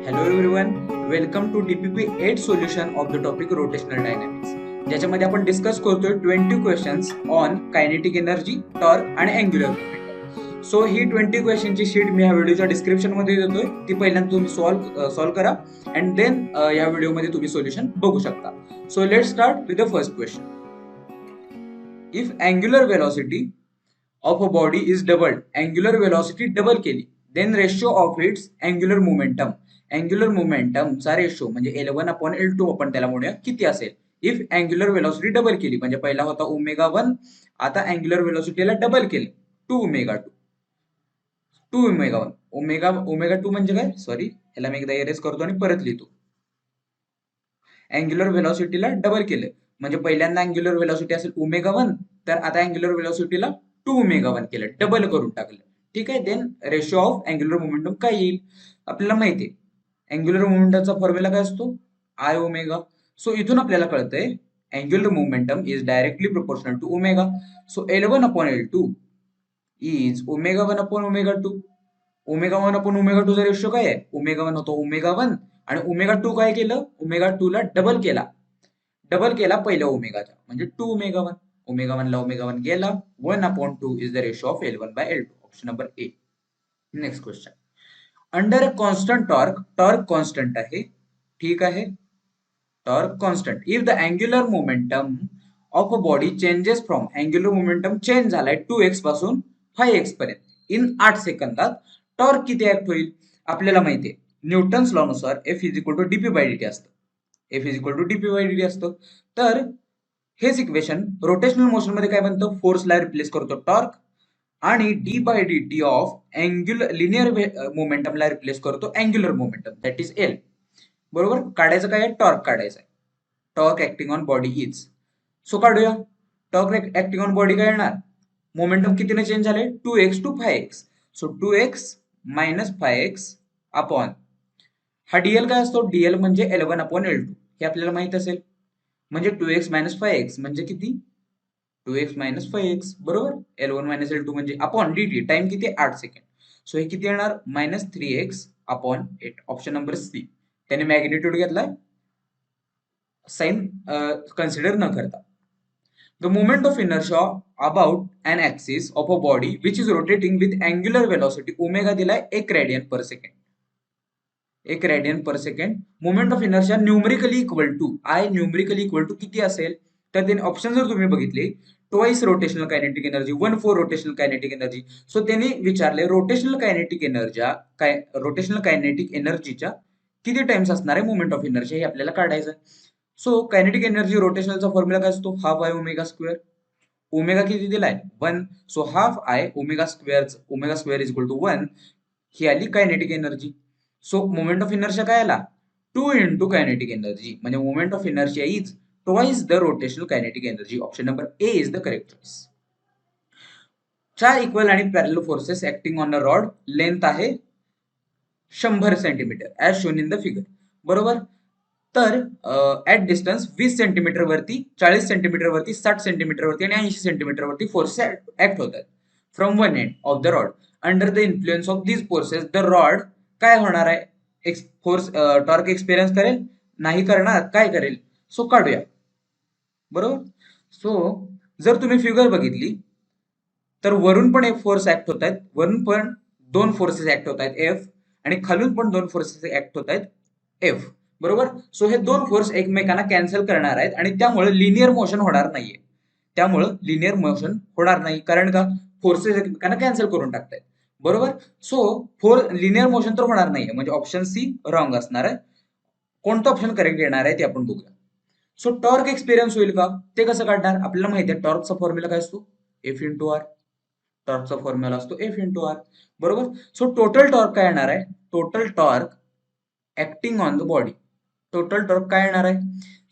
Hello everyone, welcome to DPP 8 solution of the topic rotational dynamics. ज्याच्यामध्ये आपण discuss करतोय 20 questions on kinetic energy, torque आणि angular momentum. So ही 20 क्वेश्चनची sheet मी ह्या व्हिडिओच्या description मध्ये देतोय. ती पहिल्यांदा तुम्ही सॉल्व्ह करा अँड देन या व्हिडिओमध्ये तुम्ही सोल्युशन बघू शकता. So let's start with the first question. If angular velocity of a body is doubled, angular velocity double केली, then ratio of its angular momentum, angular मोमेंटमचा रेशो म्हणजे L1/L2 आपण त्याला म्हणूया किती असेल. इफ अँग्युलर वेलोसिटी डबल केली म्हणजे पहिला होता ओमेगा 1, आता अँग्युलर वेलोसिटीला डबल केली 2 ओमेगा 2, 2 ओमेगा 1, ओमेगा 2 म्हणजे काय, सॉरी ह्याला मी एकदा इरेज करतो आणि परत लिहितो. अँग्युलर वेलोसिटीला डबल केलं म्हणजे पहिल्यांदा अँग्युलर वेलोसिटी असेल ओमेगा 1, तर आता अँग्युलर वेलोसिटीला 2 ओमेगा 1 केलं, डबल करून टाकलं. ठीक आहे. Then ratio of angular momentum काय येईल आपल्याला माहिती आहे. अँग्युलर मोमेंटमचा फॉर्म्युला काय असतो, आय ओमेगा. सो इथून आपल्याला कळतंय angular momentum is directly proportional to omega. So L1/L2 is omega 1/ओमेगा 2. ओमेगा 1/ओमेगा 2 चा रेशो काय आहे, ओमेगा 1 होतो ओमेगा 1 आणि ओमेगा 2 काय केलं, ओमेगा 2 ला डबल केला, पहिल्या ओमेगाच्या म्हणजे 2 ओमेगा 1. ओमेगा 1 ला ओमेगा 1 गेला, 1/2 is the ratio of L1/L2. Option number A. Next question. Under a constant torque, torque constant आहे, ठीक आहे, torque constant. If the angular momentum of a body changes from, angular momentum change झालाय 2x पासून 5x पर्यंत in 8 सेकंदात, torque किती act होईल आपल्याला माहिती आहे. न्यूटन्स लॉ नुसार F=dp/dt असतं, F=dp/dt असतं. तर हेच इक्वेशन रोटेशनल मोशन मध्ये काय बनतं, फोर्सला रिप्लेस करतो टॉर्क आणि d/dt ऑफ अँग्युलर लिनियर मोमेंटमला रिप्लेस करतो angular momentum, that is L. बरोबर. काढायचं काय आहे, टॉर्क काढायचा आहे. Torque acting on body is. So काढूया. टॉर्क ऍक्टिंग ऑन बॉडी काय येणार, मोमेंटम कितीने चेंज झाले 2x to 5x. So 2x - 5x upon हा डीएल काय असतो, डीएल म्हणजे L1/L2 हे आपल्याला माहित असेल. म्हणजे 2x - 5x म्हणजे किती, 2x - 5x बरोबर. L1 - L2 म्हणजे अपॉन dt, टाइम किती 8 सेकंड. सो हे किती येणार, -3x/8. Option number C. त्याने मॅग्निट्यूड घेतलाय, साइन कन्सिडर न करता. The moment of inertia about an axis of a body which is rotating with angular velocity omega दिलाय 1 radian per second, 1 radian per second. Moment of inertia numerically equal to I, numerically equal to किती असेल, तर त्यांनी option जर तुम्ही बघितले, twice rotational kinetic energy, 1/4 rotational kinetic energy. So त्यांनी विचारले रोटेशनल कायनेटिक एनर्जीच्या किती टाइम्स असणार आहे मोमेंट ऑफ इनर्शिया, हे आपल्याला काढायचं आहे. सो कायनेटिक एनर्जी रोटेशनलचा फॉर्म्युला काय असतो, half I omega square. Omega किती दिलाय 1, so half I omega square is equal to 1. ही आली kinetic energy. So moment of inertia काय आला, 2 इंटू कायनेटिक एनर्जी, म्हणजे moment of inertia is twice the rotational kinetic energy. Option number A is the correct choice. 4 equal आणि parallel forces acting on a rod, length आहे 100 centimetre as shown in the figure. बरोबर. तर at distance 20 centimetre वरती, 40 centimetre वरती, 60 centimetre वरती आणि 80 centimetre वरती force act होतात from one end of the rod. Under the influence of these forces the rod काय होणार आहे, फोर्स टॉर्क एक्सपिरियन्स करेल, नाही करणार, काय करेल. सो काढूया. बरोबर. सो जर तुम्ही फिगर बघितली तर वरून पण एक फोर्स ऍक्ट होत आहेत, वरून पण 2 फोर्सेस ऍक्ट होत आहेत एफ, आणि खालून पण 2 फोर्सेस ऍक्ट होत आहेत एफ. बरोबर. सो हे 2 फोर्स एकमेकांना कॅन्सल करणार आहेत आणि त्यामुळे लिनियर मोशन होणार नाहीये. कारण का, फोर्सेस एकमेकांना कॅन्सल करून टाकतायत. बरोबर. सो लिनियर मोशन तर होणार नाहीये, म्हणजे ऑप्शन सी रॉंग असणार आहे. कोणतं ऑप्शन करेक्ट येणार आहे ते आपण बघूया. सो टॉर्क एक्सपिरियन्स होईल का, ते कसं काढणार, आपल्याला माहिती आहे टॉर्कचा फॉर्म्युला काय असतो, एफ इंटू आर. टॉर्कचा फॉर्म्युला असतो एफ इंटू आर. बरोबर. सो टोटल टॉर्क काय येणार आहे, total torque acting on the body, total torque काय येणार आहे,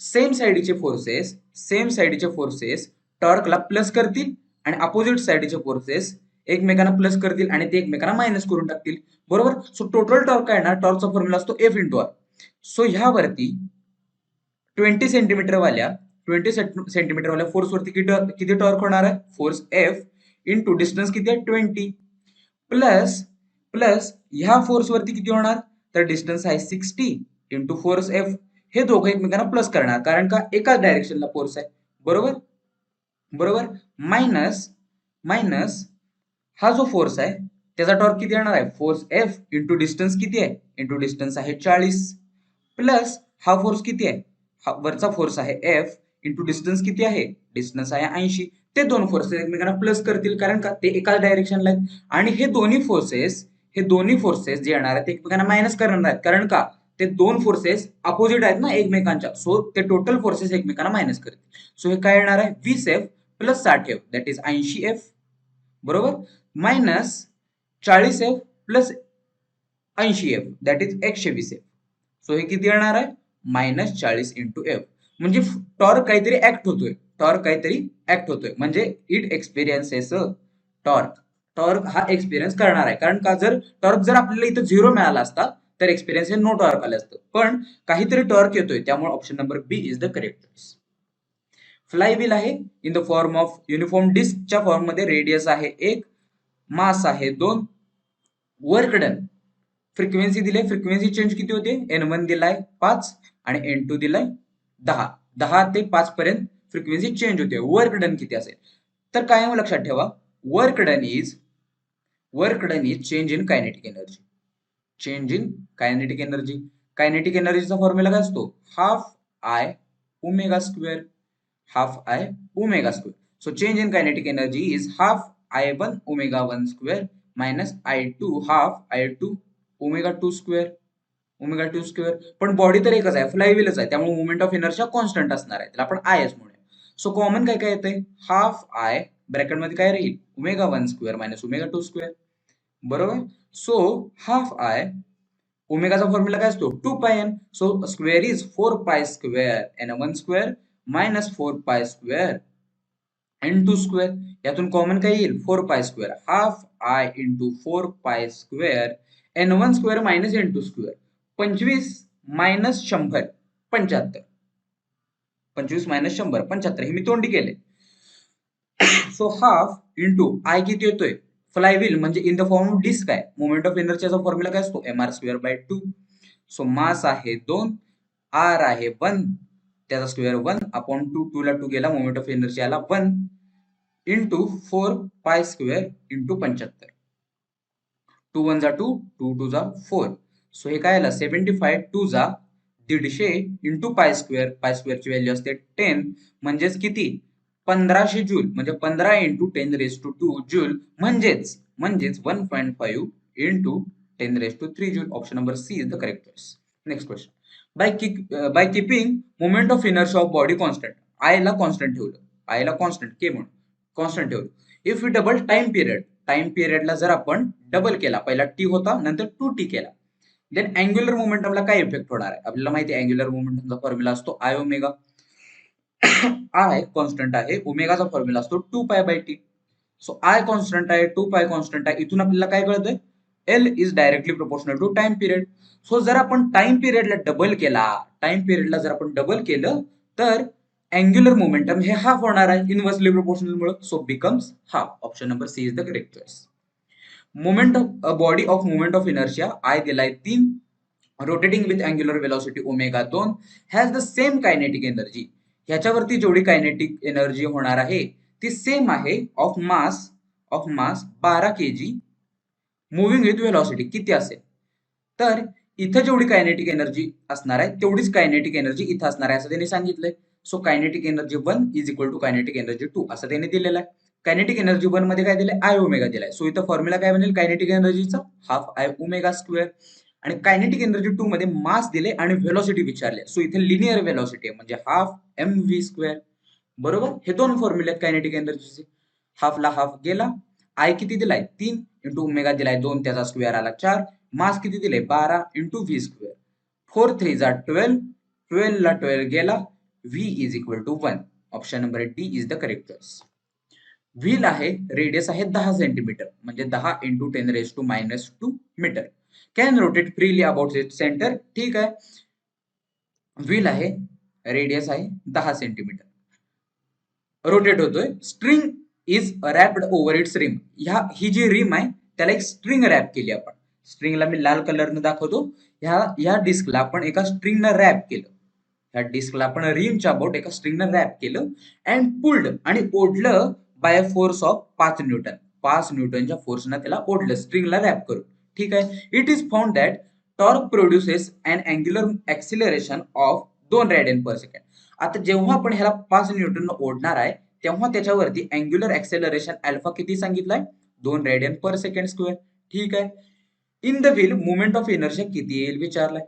सेम साइडचे फोर्सेस टॉर्कला प्लस करतील आणि अपोजिट साइडचे फोर्सेस एकमेकांना प्लस करतील आणि ते एकमेकांना मायनस करून टाकतील. बरोबर. सो टोटल टॉर्क काय येणार, टॉर्कचा फॉर्म्युला असतो एफ इंटू आर. सो ह्यावरती 20 सेंटीमीटर वाल्या फोर्स वरती किती टॉर्क होणार आहे, फोर्स एफ इंटू डिस्टन्स किती आहे 20, प्लस ह्या फोर्स वरती किती होणार, तर डिस्टन्स आहे 60 इंटू फोर्स एफ. हे दोघं एकमेकांना प्लस करणार, कारण का एकाच डायरेक्शनला फोर्स आहे. बरोबर बरोबर. मायनस मायनस हा जो फोर्स आहे त्याचा टॉर्क किती येणार आहे, फोर्स एफ इंटू डिस्टन्स किती आहे, इंटू डिस्टन्स आहे 40, प्लस हा फोर्स किती आहे, हा वरचा फोर्स आहे एफ इंटू डिस्टन्स किती आहे, डिस्टन्स आहे 80. ते दोन फोर्सेस एकमेकांना प्लस करतील, कारण का ते एकाच डायरेक्शनला आहेत. आणि हे दोन्ही फोर्सेस जे येणार आहेत ते एकमेकांना मायनस करणार आहेत, कारण का ते दोन फोर्सेस अपोजिट आहेत ना एकमेकांच्या. सो ते टोटल फोर्सेस एकमेकांना मायनस करतील. सो हे काय येणार आहे, 20F plus 60F that is 80F. बरोबर. Minus 40F plus 80F that is 120F. So हे किती येणार आहे, मायनस 40 इंटू एफ. म्हणजे टॉर्क काहीतरी ऍक्ट होतोय म्हणजे इट एक्सपिरियन्सेस टॉर्क. टॉर्क हा एक्सपिरियन्स करणार आहे, कारण का जर टॉर्क जर आपल्याला इथं 0 मिळाला असता तर एक्सपिरियन्स हे नो टॉर्क आलं असतं, पण काहीतरी टॉर्क येतोय, त्यामुळे option number B is the correct choice. Flywheel आहे in the form of uniform डिस्कच्या फॉर्म मध्ये. रेडियस आहे 1, मास आहे 2, वर्क डन. फ्रिक्वेन्सी दिले, फ्रिक्वेन्सी चेंज किती होते, N1 दिलाय 5 आणि N2 दिलाय 10. 10 ते 5 पर्यंत फ्रिक्वेन्सी चेंज होते. वर्क डन किती असेल, तर काय लक्षात ठेवा, work done is change in kinetic energy. Change in kinetic energy. Kinetic एनर्जीचा फॉर्म्युला काय असतो, half I omega square. Half I omega square. So change in kinetic energy is half I1 omega 1 square minus I2 half I2 omega 2 square. पण body तर एकच आहे, फ्लायव्हीलच आहे, त्यामुळे moment of inertia constant असणार आहे, त्याला आपण आयच म्हणूया. सो कॉमन काय काय येतंय, हाफ आय ब्रॅकेटमध्ये काय राहील, omega 1 square minus omega 2 square. बरोबर. सो हाफ आय, ओमेगाचा फॉर्म्युला काय असतो, 2 पाय N. So square is 4 pi square N1 square minus 4 pi square N2 square. यातून कॉमन काय येईल, 4 pi square. Half I into 4 pi square N1 square minus N2 square. 25 minus 100 75. 25 minus 100 75. हे मी तोंडी केले. So half into I किती येतोय, flywheel म्हणजे in the form of disc आहे, मोमेंट ऑफ इनर्शियाचा फॉर्म्युला काय असतो, mr square by 2. So mass आहे 2, आर आहे 1, त्याचा स्क्वेअर 1 अपॉन 2, 2 ला 2 गेला, moment of इनर्शियाला 1 into 4 pi square into 75. 2 1 जा 2, 2 2 जा 4. सो हे काय आलं, 75 2 जा 150 इंटू पाय स्क्वेअरची व्हॅल्यू असते 10, म्हणजेच किती, 1500 जूल. म्हणजे 15 इंटू 10 रेस टू 2 जूल, म्हणजेच 1.5 into 10 raise to 3 joule. Option number C is the correct choice. Next question. By keeping moment of inertia of body constant. आयला कॉन्स्टंट ठेवलं, आयला कॉन्स्टंट के म्हणून कॉन्स्टंट ठेवलं. इफ यू डबल टाइम पिरियडला जर आपण डबल केला, पहिला टी होता नंतर 2t केला, देन अँग्युलर मोमेंटमला काय इफेक्ट होणार आहे, आपल्याला माहिती आहे अँग्युलर मोमेंटमचा फॉर्म्युला असतो आय ओमेगा. आय कॉन्स्टंट आहे, ओमेगाचा फॉर्म्युला असतो 2 pi by t. So I constant आहे, 2 पाय कॉन्स्टंट आहे, इथून आपल्याला काय कळतंय, L is directly proportional to time period. So जर आपण टाइम पिरियडला जर आपण डबल केलं तर अँग्युलर मोमेंटम हे हाफ होणार आहे इनव्हर्सली प्रोपोर्शनल मुळे. So becomes half. Option number C is the correct choice. Moment of body of moment of inertia I दिलाय 3, rotating with angular velocity omega 2, has the same kinetic energy. ह्याच्यावरती जेवढी kinetic energy होणार आहे ती same आहे of mass 12 kg moving with velocity. किती असेल, तर इथं जेवढी कायनेटिक एनर्जी असणार आहे तेवढीच कायनेटिक एनर्जी इथं असणार आहे असं त्यांनी सांगितलंय. So kinetic energy 1 is equal to kinetic energy 2 असं त्यांनी दिलेलं आहे. कायनेटिक एनर्जी 1 मध्ये काय दिलंय, आय ओमेगा दिलाय. सो इथं फॉर्म्युला काय बनेल, कायनेटिक एनर्जीचा हाफ आय ओमेगा स्क्वेअर. आणि कायनेटिक एनर्जी 2 मध्ये मास दिले आणि व्हेलॉसिटी विचारले. सो इथे लिनियर व्हेलॉसिटी आहे म्हणजे हाफ mv स्क्वेअर. बरोबर. हे दोन फॉर्म्युले आहेत कायनेटिक एनर्जीचे. हाफला हाफ गेला, आय किती दिलाय 3 इंटू ओमेगा दिलाय 2, त्याचा स्क्वेअर आला 4, मास किती दिले 12 इंटू व्ही स्क्वेअर. 4 3 जा 12, 12 ला 12 गेला, V is equal to 1. Option number D is the correct choice. Wheel आहे, रेडियस आहे 10 सेंटीमीटर म्हणजे 10 into 10 raise to minus 2 metre. Can rotate freely about its centre. ठीक आहे, व्हील आहे, रेडियस आहे 10 सेंटीमीटर, रोटेट होतोय. String is wrapped over its rim. ही जी रिम आहे त्याला एक स्ट्रिंग रॅप केली आपण. स्ट्रिंगला मी लाल कलरने दाखवतो. ह्या डिस्कला आपण एका स्ट्रिंगनं रॅप केलं. ह्या डिस्कला आपण रिमच्या अबाउट एका स्ट्रिंगनं रॅप केलं अँड पुल्ड आणि ओढलं बाय फोर्स ऑफ 5 न्यूटन. 5 न्यूटनच्या फोर्सनं त्याला ओढलं स्ट्रिंगला रॅप करून. ठीक आहे. It is found that torque produces an angular acceleration of 2 radian per second. आता जेव्हा आपण ह्याला 5 न्यूटन ओढणार आहे तेव्हा त्याच्यावरती अँग्युलर ऍक्सेलरेशन अल्फा किती सांगितलाय? 2 रेडियन पर सेकंड स्क्वेअर. ठीक आहे. In the wheel movement of inertia किती येईल विचारलाय.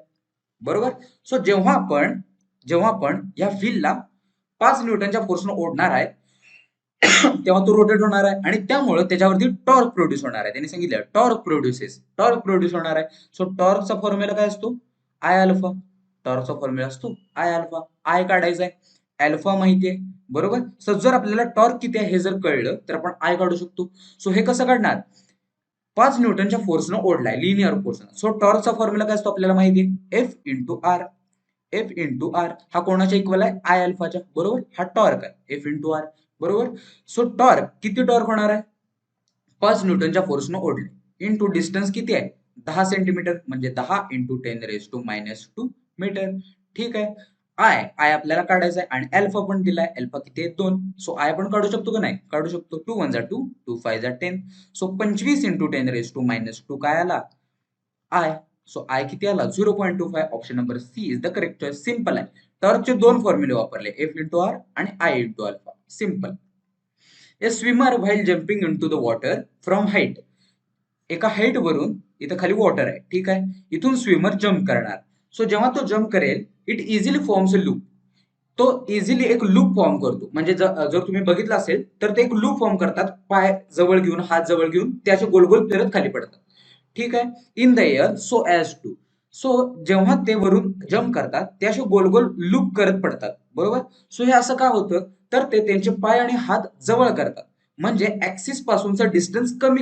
बरोबर. सो जेव्हा आपण या व्हीलला 5 न्यूटनच्या फोर्सनं ओढणार आहे तेव्हा तो रोटेट होणार आहे आणि त्यामुळे त्याच्यावरती टॉर्क प्रोड्यूस होणार आहे. त्यांनी सांगितलं टॉर्क प्रोड्यूस होणार आहे. सो टॉर्कचा फॉर्म्युला काय असतो? I alpha. टॉर्कचा फॉर्म्युला असतो आय अल्फा. आय काढायचा आहे, अल्फा माहितीये. बरोबर. सो जर आपल्याला टॉर्क किती आहे हे जर कळलं तर आपण आय काढू शकतो. सो हे कसं काढणार? 5 न्यूटनच्या फोर्सनं ओढलाय, लिनियर फोर्सनं. सो टॉर्कचा फॉर्म्युला काय असतो आपल्याला माहितीये? F into r. F into r हा कोणाच्या इक्वल आहे? आय अल्फाच्या. बरोबर. हा टॉर्क आहे एफ इंटू आर. बरोबर. सो टॉर्क किती टॉर्क होणार आहे? 5 न्यूटनच्या फोर्सनं ओढले इंटू डिस्टन्स किती आहे? 10 सेंटीमीटर म्हणजे 10 × 10⁻² मीटर. ठीक आहे. आय आपल्याला काढायचा आहे आणि अल्फा पण दिलाय. अल्फा किती आहे? 2. सो आय पण काढू शकतो का नाही? काढू शकतो. 2 1 2 2 5 10. सो 25 × 10⁻² काय आला? आय. सो आय किती आला? 0.25. Option number C is the correct choice. Simple आहे. टॉर्कचे 2 फॉर्म्युले वापरले, एफ इंटू आर आणि I into alpha. Simple. A swimmer while jumping into the water from height. एका हाईट वरून इथं खाली वॉटर आहे. ठीक आहे. इथून स्विमर जम्प करणार. सो जेव्हा तो जम्प करेल it easily forms a loop. तो इझिली एक लूप फॉर्म करतो. म्हणजे जर तुम्ही बघितलं असेल तर ते एक लूप फॉर्म करतात. पाय जवळ घेऊन, हात जवळ घेऊन ते असे गोल गोल फिरत खाली पडतात. ठीक आहे. In the air so as to. So जेव्हा ते वरून जम्प करतात ते असे गोल गोल लूप करत पडतात. बरोबर. सो हे असं का होतं? तर ते त्यांचे पाय आणि हात जवळ करतात. म्हणजे ऍक्सिस पासूनचा डिस्टन्स कमी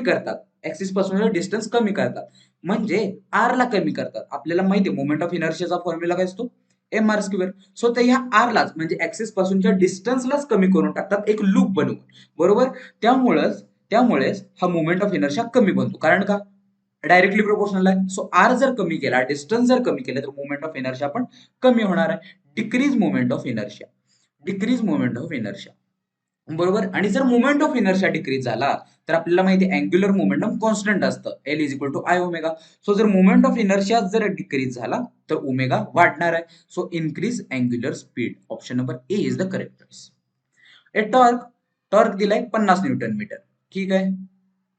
करतात. म्हणजे आर ला कमी करतात. आपल्याला माहिती आहे मोमेंट ऑफ इनर्शियाचा फॉर्म्युला काय असतो? M R square. सो ते ह्या आर लाच म्हणजे ऍक्सिस पासूनच्या डिस्टन्सलाच कमी करून टाकतात एक लूप बनवून. बरोबर. त्यामुळेच हा मोमेंट ऑफ इनर्शिया कमी बनतो. कारण का? डायरेक्टली प्रोपोर्शनल आहे. सो आर जर कमी केला, डिस्टन्स जर कमी केलं तर मोमेंट ऑफ इनर्शिया पण कमी होणार आहे. Decrease moment of inertia. बरोबर. आणि जर मोमेंट ऑफ इनर्शिया डिक्रीज झाला तर आपल्याला माहिती आहे अँग्युलर मोमेंटम कॉन्स्टंट असतं, L is equal to I omega. So जर मोमेंट ऑफ इनर्शिया जर डिक्रीज झाला तर ओमेगा वाढणार आहे. So increase angular speed. Option number A is the correct choice. A torque दिलाय 50 न्यूटन मीटर. ठीक आहे.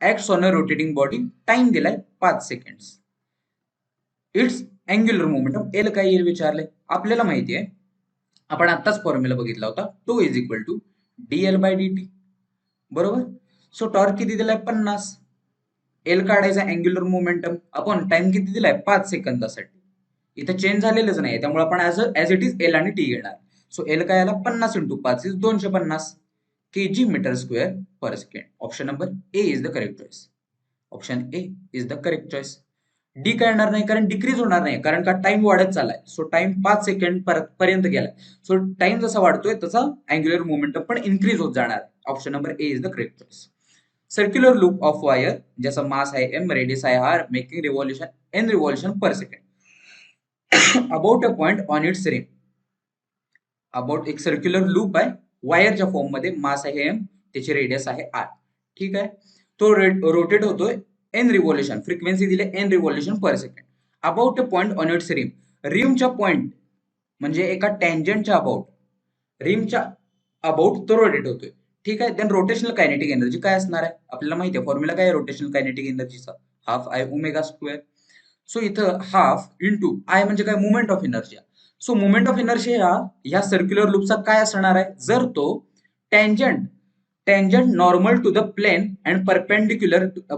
Acts on a rotating body. Time दिलाय 5 seconds. Its angular momentum L काय येईल विचारले. आपल्याला माहिती आहे आपण आत्ताच फॉर्म्युला बघितला होता, tau is equal to d L by D t. बरोबर. सो टॉर्क किती दिलाय? 50. एल काढायचा अँग्युलर मोमेंटम. आपण टाइम किती दिलाय? 5 सेकंदासाठी. इथं चेंज झालेलंच नाही त्यामुळे आपण ऍज इट इज एल आणि टी घेणार. सो एल काय आला? 50 × 5 is 250 kg metre square per second. Option number A is the correct choice. Option A is the correct choice. D काय येणार नाही कारण डिक्रीज होणार नाही, कारण का टाइम वाढत चाललाय. सो टाइम 5 सेकंड पर्यंत गेलाय. सो टाइम जसा वाढतोय तसा अँग्युलर मोमेंटम पण इन्क्रीज होत जाणार. Option number A is the correct choice. Circular loop of wire ज्याचा मास आहे एम, रेडियस आहे r, making revolution n revolution per second about a point on its rim. About एक circular loop आहे वायरच्या form मध्ये, मास आहे M, त्याची radius आहे आर. ठीक आहे. तो रोटेट होतोय एन रिव्हॉल्युशन, फ्रिक्वेन्सी दिले N revolution per second. About a point on its rim. रिमच्या पॉइंट म्हणजे एका टँजंटच्या अबाउट, रिमच्या अबाउट तो रोटेट होतोय. ठीक आहे. देन रोटेशनल कायनेटिक एनर्जी काय असणार आहे आपल्याला माहिती आहे. फॉर्म्युला काय आहे रोटेशनल कायनेटिक एनर्जीचा? Half I omega square. So इथं हाफ इंटू आय म्हणजे काय? Movement of inertia. So movement of inertia ह्या सर्क्युलर लूपचा काय असणार आहे? जर तो tangent normal to the plane and perpendicular to the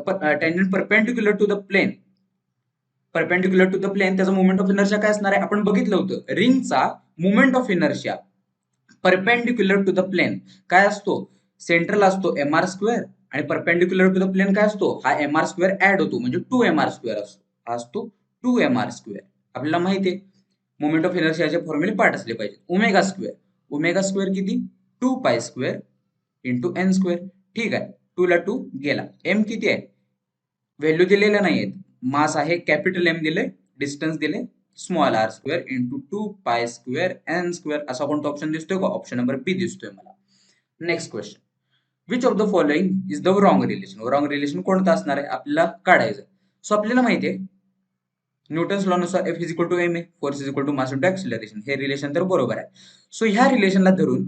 plane त्याचा मुवमेंट ऑफ इनर्शिया काय असणार आहे? आपण बघितलं होतं रिंगचा movement of inertia perpendicular to the plane काय असतो? सेंट्रल असतो एम आर स्क्वेअर आणि परपेंडिक्युलर टू द प्लेन काय असतो? हा एम आर स्क्वेअर ऍड होतो म्हणजे 2mr स्क्वेअर असतो. हा असतो 2mr स्क्वेअर. आपल्याला माहिती आहे मोमेंट ऑफ इनर्शियाचे फॉर्म्युले पाठ असले पाहिजे. ओमेगा स्क्वेअर किती? 2π स्क्वेअर इंटू एन स्क्वेअर. ठीक आहे. 2 ला 2 गेला. एम किती आहे? व्हॅल्यू दिलेल्या नाहीयेत. मास आहे कॅपिटल एम दिले, डिस्टन्स दिले स्मॉल आर स्क्वेअर इंटू 2π² असा कोणता ऑप्शन दिसतोय का? ऑप्शन नंबर बी दिसतोय मला. Next question, which of the following is the wrong relation? Wrong relation कोणतं असणार आहे आपल्याला काढायचं. सो आपल्याला माहिती आहे न्यूटन्स लॉ नुसार F is equal to m a, force is equal to mass into acceleration, हे रिलेशन तर बरोबर आहे. सो ह्या रिलेशनला धरून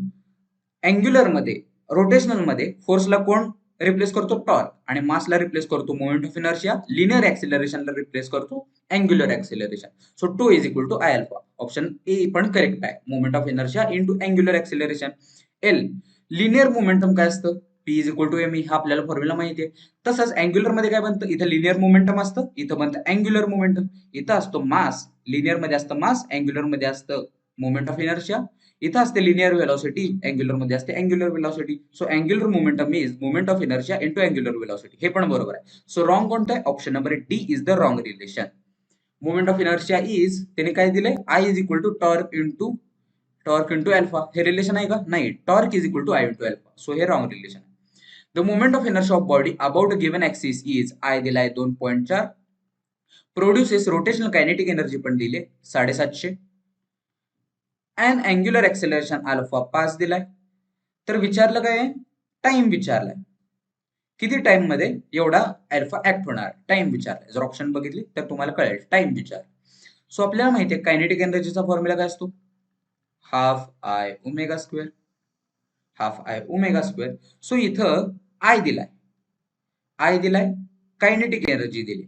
अँग्युलर मध्ये, रोटेशनल मध्ये फोर्सला कोण रिप्लेस करतो? टॉर्क. आणि मासला रिप्लेस करतो मोमेंट ऑफ इनर्शिया. लिनियर ऍक्सिलरेशनला रिप्लेस करतो angular acceleration. So tau is equal to I alpha. Option A पण करेक्ट आहे. Moment of inertia into angular acceleration. L linear momentum काय असतं? P is equal to M E, हा आपल्याला formula माहिती आहे. तसंच अँग्युलर मध्ये काय बनतं? इथं लिनियर मोमेंटम असतं, इथं बनतं अँग्युलर मोमेंटम. इथं असतो मास, लिनियर मध्ये असतं मास, अँग्युलर मध्ये असतं मोमेंट ऑफ इनर्शिया. इथं असते लिनियर वेलॉसिटी, अँग्युलर मध्ये असते angular velocity. So angular momentum is moment of inertia into angular velocity. हे पण बरोबर आहे. सो रॉंग कोणतं आहे? Option number D is the wrong relation. Moment of inertia is, त्याने काय दिलंय? I is equal to torque into alpha. हे रिलेशन आहे का? नाही. Torque is equal to I into alpha. So हे रॉंग रिलेशन आहे. The moment of inertia of body about a given axis is, I दिलाय 2.4, प्रोड्युसेस रोटेशनल कायनेटिक एनर्जी पण दिले 750, and angular acceleration alpha 5 दिलाय. तर विचारलं काय? टाइम विचारलाय. किती टाइम मध्ये एवढा अल्फा ऍक्ट होणार? टाइम विचारलाय. जर ऑप्शन बघितली तर तुम्हाला कळेल टाइम विचार. सो आपल्याला माहिती आहे कायनेटिक एनर्जीचा फॉर्म्युला काय असतो? Half I omega square. Half I omega square. So इथं आय दिलाय, कायनेटिक एनर्जी दिली,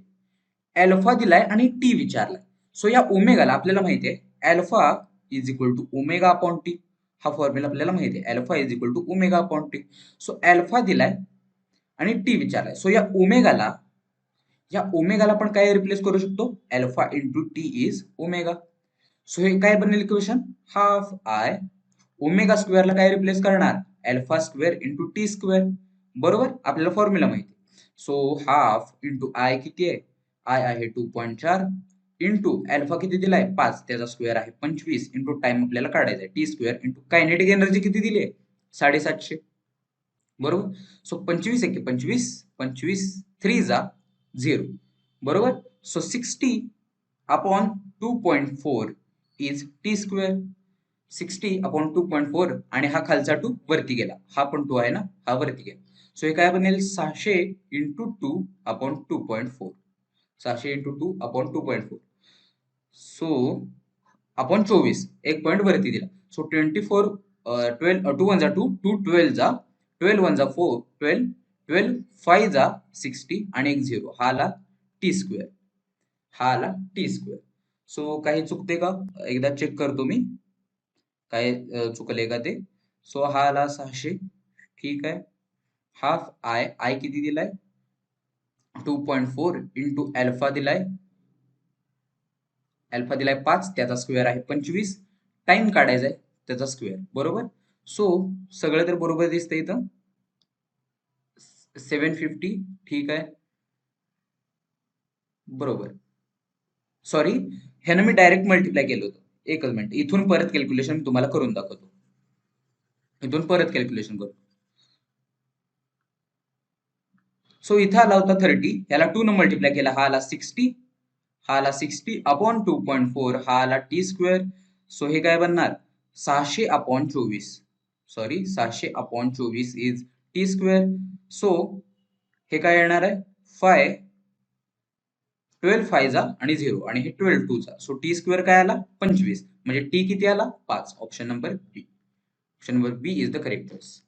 अल्फा दिलाय आणि टी विचारलाय. सो या ओमेगाला आपल्याला माहिती आहे alpha is equal to omega upon T. हा फॉर्म्युला आपल्याला माहिती आहे, alpha is equal to omega upon T. So alpha दिलाय आणि टी विचारलाय. सो या ओमेगाला पण काय रिप्लेस करू शकतो? Alpha into T is omega. So हे काय बनेल इक्वेशन? हाफ आय ओमेगा स्क्वेअरला काय रिप्लेस करणार? Alpha square into T square. बरोबर, आपल्याला फॉर्म्युला माहिती. सो हाफ इंटू आय किती आहे? आय आहे 2.4 इंटू अल्फा किती दिलाय? 5, त्याचा स्क्वेअर आहे 25 इंटू टाइम आपल्याला काढायचा आहे T square into kinetic energy किती दिली आहे? 750. बरोबर. सो 25 एके 25, 25 3 जा 0. बरोबर. So 60 upon 2.4 is T square. 60 upon 2.4 आणि हा खालचा 2 वरती गेला, हा पण 2 आहे ना, हा वरती गेला. सो हे काय बनेल? 600 into 2 upon 2.4. 600 into 2 upon 2.4. So upon 24, एक पॉईंट वरती दिला. सो 24 12 2 1 जा 2 2 12 जा 12 1 जा 4 12 12 5 जा 60 आणि एक 0, हा आला टी स्क्वेअर. हा आला टी स्क्वेअर. सो काही चुकते का? एकदा चेक करतो मी काय चुकले का ते. सो हा आला 600. ठीक आहे. हाफ आय किती दिलाय? 2.4 इंटू अल्फा दिलाय 5, त्याचा स्क्वेअर आहे 25. टाइम काढायचा आहे त्याचा स्क्वेअर. बरोबर. सो सगळं तर बरोबर दिसतंय इथं 750. ठीक आहे. बरोबर. सॉरी, ह्यानं मी डायरेक्ट मल्टिप्लाय केलं होतं. एकच मिनिट, इथून परत कॅल्क्युलेशन मी तुम्हाला करून दाखवतो. इथून परत कॅल्क्युलेशन करतो. सो इथं आला होता 30, ह्याला 2 न मल्टिप्लाय केला, हा आला 60. हा आला 60 अपॉन 2.4, हा आला टी स्क्वेअर. सो हे काय बनणार? 600 upon 24. Sorry, 600 upon 24 is T square. So हे काय येणार आहे? 5 12 5 जा आणि 0 आणि हे 12 2 जा. सो टी स्क्वेअर काय आला? 25. म्हणजे टी किती आला? 5. Option number B. Option number B is the correct choice.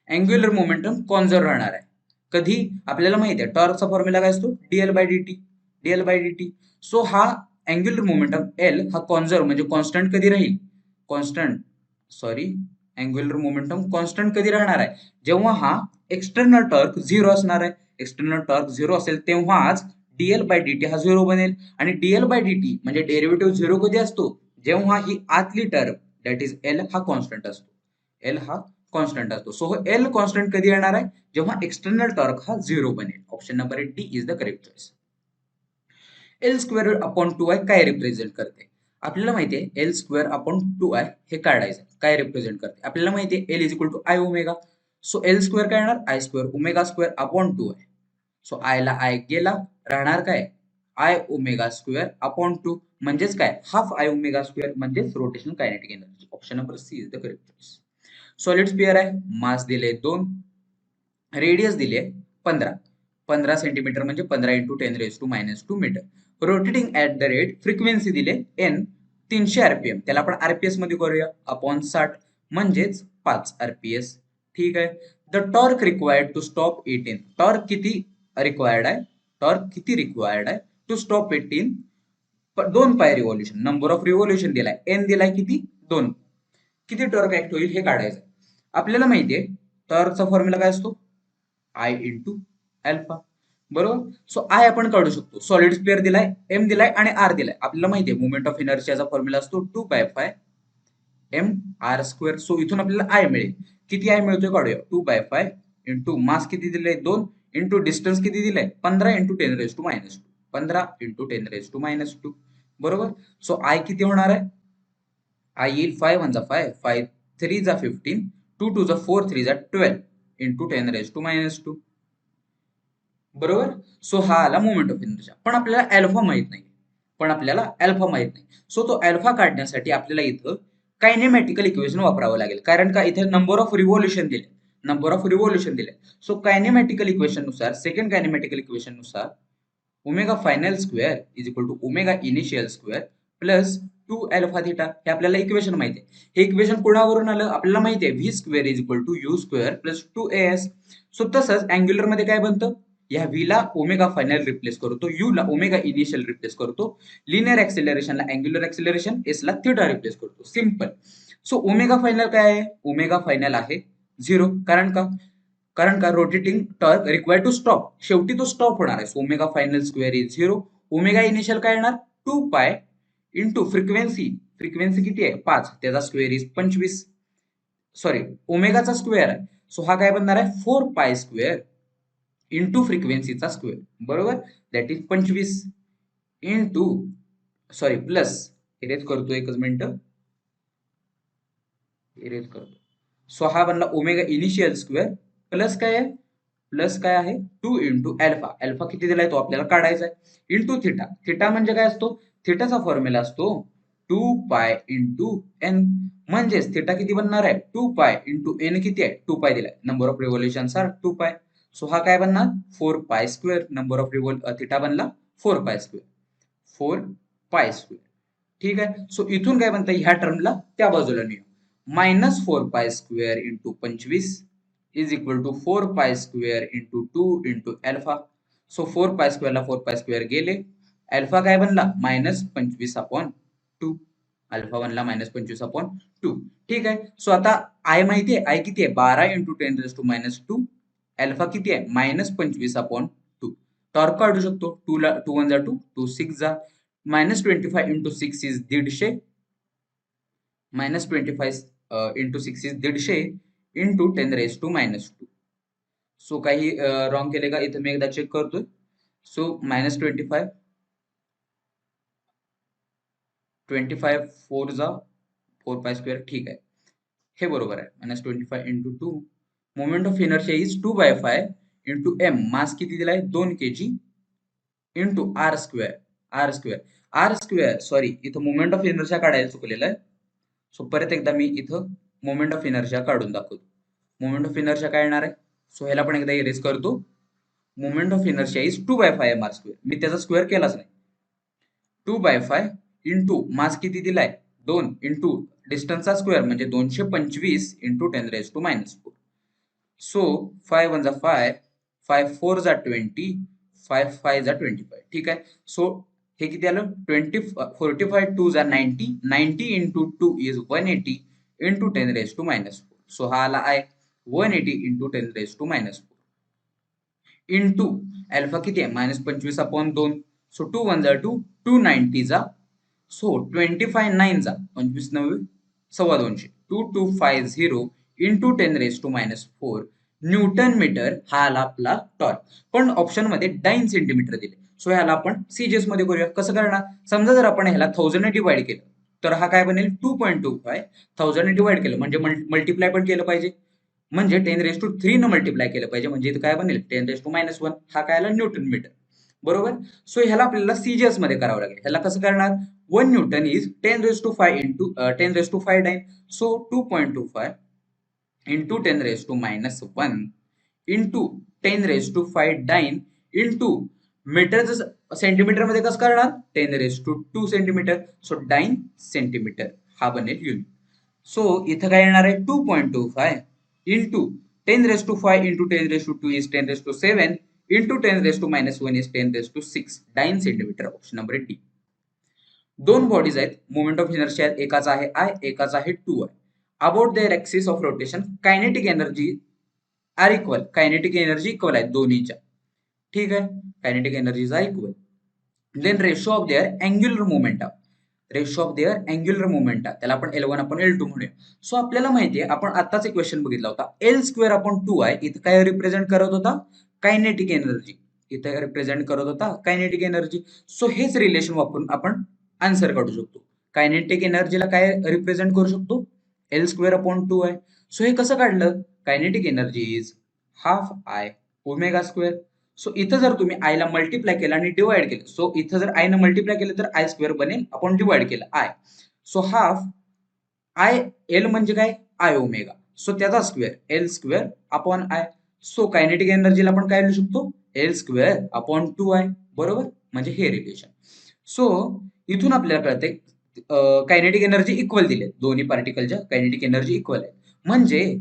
Angular momentum conserve राहणार आहे कधी? आपल्याला माहिती आहे टॉर्कचा फॉर्म्युला काय असतो? DL by D T. So हा अँग्युलर मोमेंटम एल हा कॉन्झर्व म्हणजे कॉन्स्टंट कधी राहील? अँग्युलर मोमेंटम कॉन्स्टंट कधी राहणार आहे? जेव्हा हा एक्सटर्नल टॉर्क 0 असणार आहे. एक्सटर्नल टॉर्क 0 असेल तेव्हाच डीएल बाय डी हा 0 बनेल. आणि डीएल बाय डी म्हणजे डेरिव्हेटिव्ह 0 कधी असतो? जेव्हा ही आतली टर्म दॅट इज एल हा कॉन्स्टंट असतो. एल हा कॉन्स्टंट असतो. सो एल कॉन्स्टंट कधी येणार आहे? जेव्हा एक्सटर्नल टॉर्क हा 0 बनेल. Option number D is the correct choice. L square upon 2i काय रिप्रेझेंट करते? आपल्याला माहिती आहे एल स्क्वेअर अपॉन 2i हे काढायचं काय रिप्रेझेंट करते. आपल्याला माहिती आहे L is equal to I omega. So L square काय येणार? I square omega square upon 2i. So I ला आय गेला, राहणार काय? आय ओमेगा स्क्वेअर अपॉन 2 म्हणजेच काय हाफ आय ओमेगा स्क्वेअर म्हणजेच rotational kinetic energy. Option number C is the correct choice. Solid sphere आहे, मास दिले 2, रेडियस दिली आहे 15 सेंटीमीटर म्हणजे 15 into 10⁻⁻² metre. Rotating at the rate frequency दिले एन 300 आरपीएम, त्याला आपण आरपीएस मध्ये करूया अपॉन 60 म्हणजेच 5 आरपीएस. ठीक आहे. The torque required to stop it in, torque किती रिक्वायर्ड आहे, टॉर्क किती रिक्वायर्ड आहे to stop it in 2 pi revolution. Number of revolution दिलाय, एन दिलाय किती 2. किती टॉर्क ऍक्ट होईल हे काढायचं. आपल्याला माहितीये टॉर्कचा फॉर्म्युला काय असतो, आय इंटू अल्फा. बरोबर. सो आय आपण काढू शकतो, सॉलिड स्पियर दिलाय, एम दिलाय आणि आर दिलाय. आपल्याला माहितीये मोमेंट ऑफ इनर्शियाचा फॉर्म्युला असतो 2/5 एम आर स्क्वेअर. सो इथून आपल्याला आय मिळेल. किती आय मिळतोय काढूया, 2/5 इंटू मास किती दिलंय 2 इंटू डिस्टन्स किती दिलंय 15 इंटू 10⁻², 15 इंटू 10⁻². बरोबर. सो आय किती होणार आहे, आय येईल 5 1 जा 5, 5 3 जा 15, 2 2 जा 4, 3 जा 12 इंटू 10⁻². बरोबर. सो हा आला मोमेंट ऑफ इनर्शिया. पण आपल्याला अल्फा माहित नाही, सो तो अल्फा काढण्यासाठी आपल्याला इथं कायनेमॅटिकल इक्वेशन वापरावं लागेल. कारण का इथे नंबर ऑफ रिव्हॉल्युशन दिले. सो कायनेमॅटिकल इक्वेशन नुसार, सेकंड कायनेमॅटिकल इक्वेशन नुसार omega final square is equal to omega initial square plus 2 alpha theta. हे आपल्याला इक्वेशन माहिती आहे. हे इक्वेशन कोणावरून आलं, आपल्याला माहिती आहे V square is equal to U square plus 2as. So तसंच अँग्युलर मध्ये काय बनतं, या व्ही ला ओमेगा फायनल रिप्लेस करतो, यू ला ओमेगा इनिशियल रिप्लेस करतो, लिनियर ऍक्सेलरेशनला अँग्युलर ऍक्सेलरेशन, एस ला थीटा रिप्लेस करतो. सिंपल. सो ओमेगा फायनल काय आहे, ओमेगा फायनल आहे 0. कारण का rotating torque required to stop, शेवटी तो स्टॉप होणार आहे. So omega final square is 0. Omega initial काय येणार 2 पाय इंटू फ्रिक्वेन्सी किती आहे 5, त्याचा स्क्वेअर इज 25. सॉरी, ओमेगाचा स्क्वेअर आहे. सो हा काय बनणार आहे 4 पाय स्क्वेअर इंटू फ्रिक्वेन्सीचा स्क्वेअर. बरोबर. That is 25 into sorry plus, erase करतो एकच मिनिट, इरेज करतो. सो हा बनला ओमेगा इनिशियल स्क्वेअर प्लस काय आहे 2 इंटू अल्फा किती दिलाय तो आपल्याला काढायचा आहे इंटू थिटा म्हणजे काय असतो, थिटाचा फॉर्म्युला असतो 2 पाय इंटू एन. म्हणजेच थिटा किती बनणार आहे 2 पाय इंटू एन किती आहे 2 पाय दिलाय, नंबर ऑफ रिव्हॉल्युशन्स आर 2 पाय. सो हा काय बनणार 4 pi square, number of theta बनला 4 पाय स्क्वेअर. ठीक आहे. सो इथून काय बनतं, ह्या टर्मला त्या बाजूला नेऊ, -4 pi square into 25 is equal to 4 pi square into 2 into alpha. So 4 pi स्क्वेअरला 4 pi square गेले, अल्फा काय बनला -25/2, अल्फा बनला -25/2. ठीक आहे. सो आता आय माहिती आहे, आय किती आहे 12 इंटू 10⁻², अल्फा किती आहे -25/2. टॉर्क काढू शकतो, 2 ला 2 1 जा 2, 2 6 जा, -25 into 6 is 150, -25 into 6 is 150 into 10⁻². So काही रॉंग केले का इथे मी एकदा चेक करतोय. सो -25 4 जा 4 पाय स्क्वेअर. ठीक आहे, हे बरोबर आहे. -25 into 2, moment of inertia is 2/5 into M, mass किती दिलाय 2 kg into R square. Sorry, इथं मोमेंट ऑफ इनर्शिया काढायला चुकलेलं आहे. सो परत एकदा मी इथं मोमेंट ऑफ इनर्शिया काढून दाखवतो. मोमेंट ऑफ इनर्शिया काय येणार आहे, सो ह्याला पण एकदा इरेज करतो. Moment of inertia is 2/5 M R square, मी त्याचा स्क्वेअर केलाच नाही. 2/5 इंटू मास किती दिलाय 2 इंटू डिस्टन्सचा स्क्वेअर म्हणजे 225 इंटू 10⁻². सो 5 1 जा 5, 5 4 जा 20, 5 5 जा 25. ठीक आहे. सो हे किती आलं 45 2 जा 90, 90 इंटू 2 इज 180 इंटू 10⁻². सो हा आला आहे 180 इंटू 10⁻². इंटू अल्फा किती आहे -25/2. सो 2 1 जा 2, 290 जा, सो 25 9 जा 25 9 250, 2250 इंटू 10⁻⁴ न्यूटन मीटर हा आला आपला टॉर्क. पण ऑप्शन मध्ये 9 सेंटीमीटर दिले. सो ह्याला आपण सीजीएस मध्ये करूया. कसं करणार, समजा जर आपण ह्याला 1000 ने डिवाइड केलं तर हा काय बनेल 2.25. 1000 ने डिवाइड केलं म्हणजे मल्टिप्लाय पण केलं पाहिजे, म्हणजे 10⁻³ न मल्टिप्लाय केलं पाहिजे, म्हणजे इथं काय बनेल 10⁻⁻1. हा काय आला न्यूटन मीटर. बरोबर. सो ह्याला आपल्याला सीजीएस मध्ये करावं लागेल. ह्याला कसं करणार? 1 Newton is 10⁵ into 10⁵ dine. So 2.25 into 10⁻⁻1 into 10⁵ dine into मीटरचं सेंटीमीटर मध्ये कसं करणार? 10⁻² सेंटीमीटर. सो डाईन सेंटीमीटर हा बनेल युनिट. सो इथं काय येणार आहे? 2.25 into 10⁵ into 10⁻² is 10⁻7 into 10⁻⁻1 is 10⁻6 dyne centimetre. Option number D. दोन बॉडीज आहेत, मोमेंट ऑफ इनर्शिया एकाचा आहे आय, एकाचा आहे 2i. About their axis of rotation kinetic energy are equal. Kinetic energy equal आहे दोन्हीच्या. ठीक आहे, kinetic energies are equal. Then ratio of their angular momenta. Ratio of their angular momenta त्याला आपण L1/L2 म्हणूया. सो आपल्याला माहिती आहे, आपण आताच एक क्वेश्चन बघितला होता, L²/2i इथं काय रिप्रेझेंट करत होता? Kinetic energy. इथे रिप्रेझेंट करत होता कायनेटिक एनर्जी. सो हेच रिलेशन वापरून आपण आन्सर काढू शकतो. कायनेटिक एनर्जीला काय रिप्रेझेंट करू शकतो? L²/2i. सो हे कसं काढलं? Kinetic energy is half I omega square. So इथं जर तुम्ही आय ला मल्टिप्लाय केलं आणि डिवाइड केलं, सो इथं जर आय न मल्टिप्लाय केलं तर आय स्क्वेअर बनेल. आपण डिवाइड केलं I. So half I, L म्हणजे काय? I omega. सो त्याचा स्क्वेअर L²/आय. सो कायनेटिक एनर्जीला आपण काय लिहू शकतो? L²/2i. बरोबर, म्हणजे हे रिलेशन. सो इथून आपल्याला कळते कायनेटिक एनर्जी इक्वल दिले, दोन्ही पार्टिकलच्या कायनेटिक एनर्जी इक्वल आहे. म्हणजे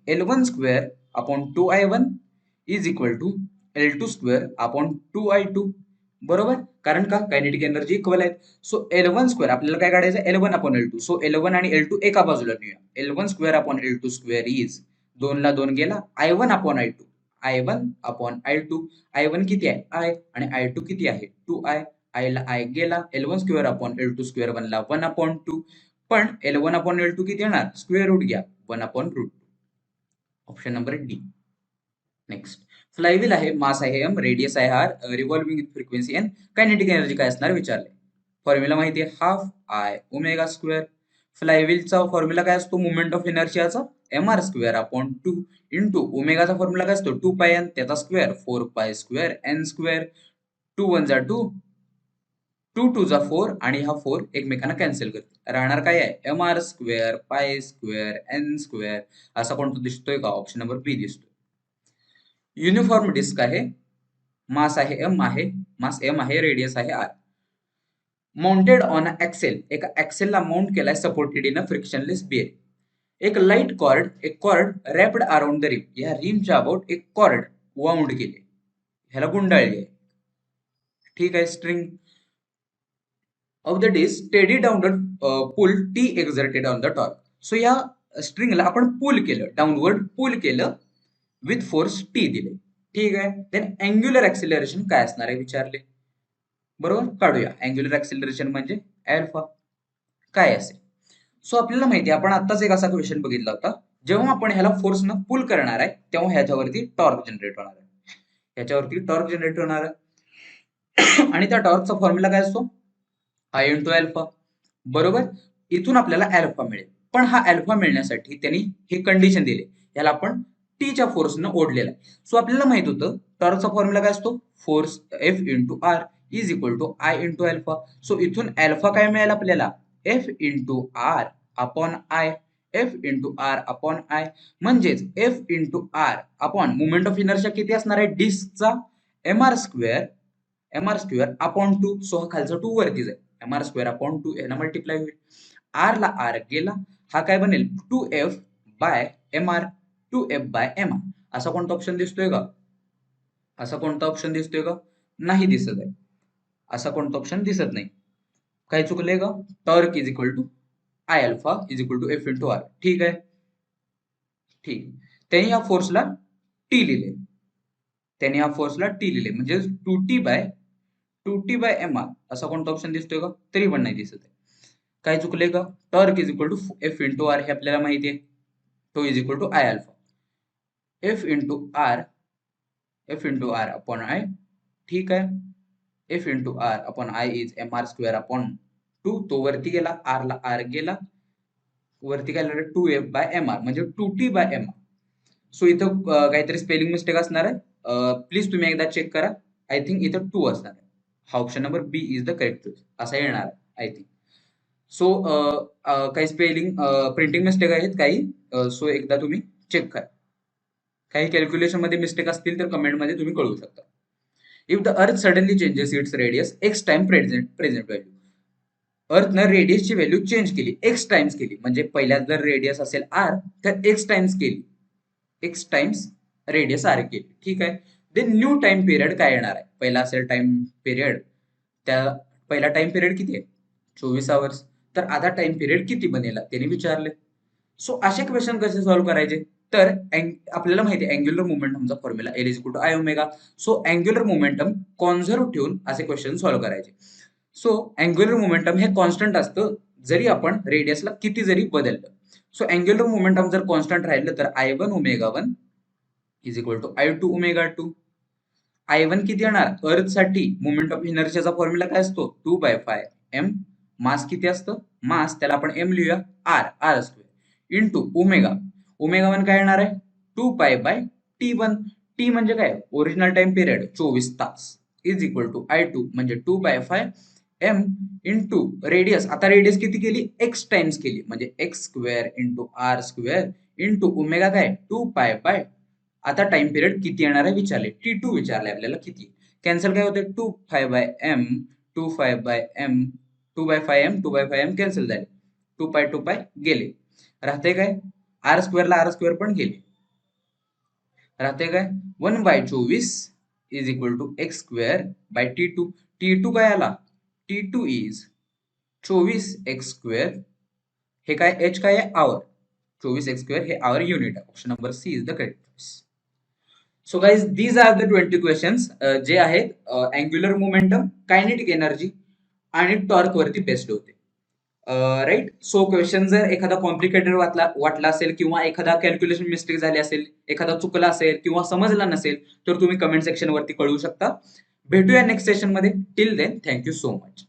L1²/2i1 is equal to L2²/2i2. बरोबर, कारण का कायनेटिक एनर्जी इक्वल आहेत. सो L1² आपल्याला काय काढायचं? L1/L2. सो L1 आणि L2 एका बाजूला नेऊया. L1²/L2² इज 2 ला 2 गेला, I1/I2. I1/I2. I1 किती आहे? I. आणि I2 किती आहे? 2i. I ला I गेला, L1²/L2² बनला 1/2. पण L1/L2 किती येणार? स्क्वेअर रूट घ्या, 1/√2. Option number D. Next, flywheel आहे, मास आहे m, रेडियस आहे r, revolving with frequency n. Kinetic energy काय असणार विचारले. फॉर्म्युला माहिती आहे, हाफ आय ओमेगा स्क्वेअर. फ्लायव्हीलचा फॉर्म्युला काय असतो मोमेंट ऑफ इनर्शियाचा? mr²/2 इंटू ओमेगाचा फॉर्म्युला काय असतो? 2πn, त्याचा स्क्वेअर 4π² n². 2 1 जा 2, 2 2 जा 4 आणि हा 4 एकमेकांना कॅन्सल करते. राहणार काय आहे? mr² π² n². असा कोणता दिसतोय का? ऑप्शन नंबर बी दिसतोय. युनिफॉर्म डिस्क आहे, मास आहे m आहे, मास m आहे, रेडियस आहे r. माउंटेड ऑन ऍक्सेल, एका ऍक्सेलला माउंट केलाय supported in a frictionless bear. एक cord wrapped around the rim. या रिमच्या अबाउट एक कॉर्ड वाउंड केले, ह्याला गुंडाळली आहे. ठीक आहे, string of the disc steady downward pull T exerted on the torque. So या स्ट्रिंगला आपण पुल केलं, डाउनवर्ड पुल केलं, विथ फोर्स टी दिले. ठीक आहे, देन अँग्युलर ऍक्सिलरेशन काय असणार आहे विचारले. बरोबर, काढूया. अँग्युलर ऍक्सिलरेशन म्हणजे अल्फा काय असेल. सो आपल्याला माहिती आहे, आपण आताच एक असा क्वेश्चन बघितला होता, जेव्हा आपण ह्याला फोर्सनं पुल करणार आहे तेव्हा ह्याच्यावरती टॉर्क जनरेट होणार आहे. ह्याच्यावरती टॉर्क जनरेट होणार आहे आणि त्या टॉर्कचा फॉर्म्युला काय असतो? I into alpha. बरोबर, इथून आपल्याला अल्फा मिळेल. पण हा अल्फा मिळण्यासाठी त्यांनी हे कंडिशन दिले, याला आपण टीच्या फोर्सनं ओढलेला आहे. सो आपल्याला माहित होतं टॉर्कचा फॉर्म्युला काय असतो? Force F into R is equal to I into alpha. So इथून अल्फा काय मिळेल आपल्याला? F into R upon I. F into R upon I म्हणजेच F into R upon movement of inertia किती असणार आहे डिस्कचा? mr² upon 2. सो हा खालचा 2 वरती जाईल, mr² अपॉन 2 याला मल्टिप्लाय होईल. r ला r गेला, हा काय बनेल? 2f/mr. 2f/mr. असा कोणता ऑप्शन दिसतोय का? असा कोणता ऑप्शन दिसतोय का? नाही दिसत आहे. असा कोणता ऑप्शन दिसत नाही. काय चुकलंय का? Torque is equal to I alpha is equal to F into R. ठीक आहे, ठीक. त्यांनी या फोर्सला टी लिहिले, त्यांनी या फोर्सला टी लिहिले म्हणजे 2t/mr. असा कोणता ऑप्शन दिसतोय का? तरी पण नाही दिसत आहे. काय चुकले का? Torque is equal to F into R हे आपल्याला माहिती आहे, तो is equal to I alpha. F into R upon I. ठीक आहे, F into R upon I is mr² upon 2. तो वरती गेला, r ला r गेला, वरती काय झालं? 2f/mr म्हणजे 2t/mr. सो इथं काहीतरी स्पेलिंग मिस्टेक असणार आहे, प्लीज तुम्ही एकदा चेक करा. आय थिंक इथं 2 असणार आहे. हा option number B is the correct choice असा येणार आहे आय थिंक. सो काही स्पेलिंग प्रिंटिंग मिस्टेक आहेत काही, सो एकदा तुम्ही चेक करा. काही कॅल्क्युलेशन मध्ये मिस्टेक असतील तर कमेंटमध्ये तुम्ही कळवू शकता. If the earth suddenly changes its radius X time present value. अर्थनं रेडियसची व्हॅल्यू चेंज केली, एक्स टाइम्स केली, म्हणजे पहिल्या जर रेडियस असेल आर तर एक्स टाइम्स केली, एक्स टाइम्स रेडियस आर केली. ठीक आहे. ते न्यू टाइम पिरियड काय येणार आहे? पहिला असेल टाइम पिरियड, त्या पहिला टाइम पिरियड किती आहे? 24 आवर्स. तर आता टाइम पिरियड किती बनेल त्यांनी विचारले. सो असे क्वेश्चन कसे सॉल्व्ह करायचे? तर आपल्याला माहिती आहे अँग्युलर मोमेंटमचा formula L is equal to I omega. So angular momentum conserve ठेवून असे क्वेश्चन सॉल्व्ह करायचे. सो अँग्युलर मोमेंटम हे कॉन्स्टंट असतं जरी आपण रेडियसला किती जरी बदललं. सो अँग्युलर मोमेंटम जर कॉन्स्टंट राहिलं तर I one omega one is equal to I two omega two. I one किती येणार? अर्थ साठी मोमेंट ऑफ इनर्शियाचा फॉर्म्युला काय असतो? 2/5 m. मास किती असतं? मास त्याला आपण एम लिहूया, R R square into omega. Omega one काय येणार आहे? 2π/t1. टी म्हणजे काय? ओरिजिनल टाइम पिरियड 24 तास is equal to I two म्हणजे 2/5m इंटू रेडियस. आता रेडियस किती केली? एक्स टाइम्स केली म्हणजे X square into R square into omega काय? 2π/. आता टाइम पिरियड किती येणार आहे विचारले, T2 विचारले आपल्याला किती. कॅन्सल काय होते? 2π/m 2π/m 2/5m कॅन्सल झाले, 2π गेले. राहते काय? आर स्क्वेअरला आर स्क्वेअर पण गेले. राहते काय? 1/24 is equal to X square by T2. T2 काय आला? T2 is 24 X square. हे काय? एच काय आहे? आवर. 24 एक्स स्क्वेअर हे आवर युनिट आहे. Option number C is the correct choice. So guys these are the 20 questions जे आहेत अँग्युलर मोमेंटम, कायनेटिक एनर्जी आणि टॉर्क वरती बेस्ड होते. राईट. सो क्वेश्चन जर एखादा कॉम्प्लिकेटेड वाटला असेल किंवा एखादा कॅल्क्युलेशन मिस्टेक झाली असेल, एखादा चुकला असेल किंवा समजला नसेल तर तुम्ही कमेंट सेक्शन वरती कळवू शकता. भेटूया नेक्स्ट सेशन मध्ये. Till then thank you so much.